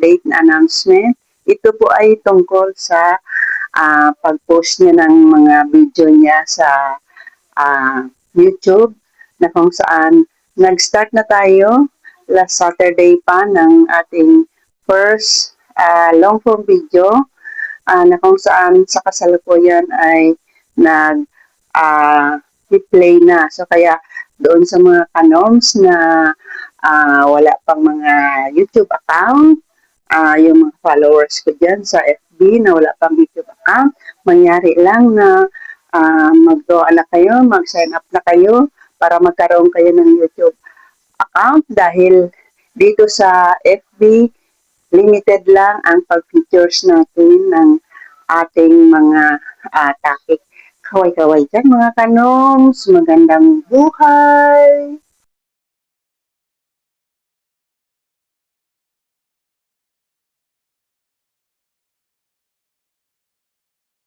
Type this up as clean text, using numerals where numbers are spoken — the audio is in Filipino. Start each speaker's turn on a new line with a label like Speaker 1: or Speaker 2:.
Speaker 1: update na announcement. Ito po ay tungkol sa pag-post niya ng mga video niya sa YouTube na kung saan nag-start na tayo last Saturday pa ng ating first long form video na kung saan sa kasalukuyan ay nag-play na. So kaya doon sa mga kanoms na wala pang mga YouTube account, yung mga followers ko dyan sa FB na wala pang YouTube account, mangyari lang na mag-draw na kayo, mag-sign up na kayo para magkaroon kayo ng YouTube account dahil dito sa FB, limited lang ang pag-features natin ng ating mga topic. Kaway-kaway dyan mga kanoms, magandang buhay!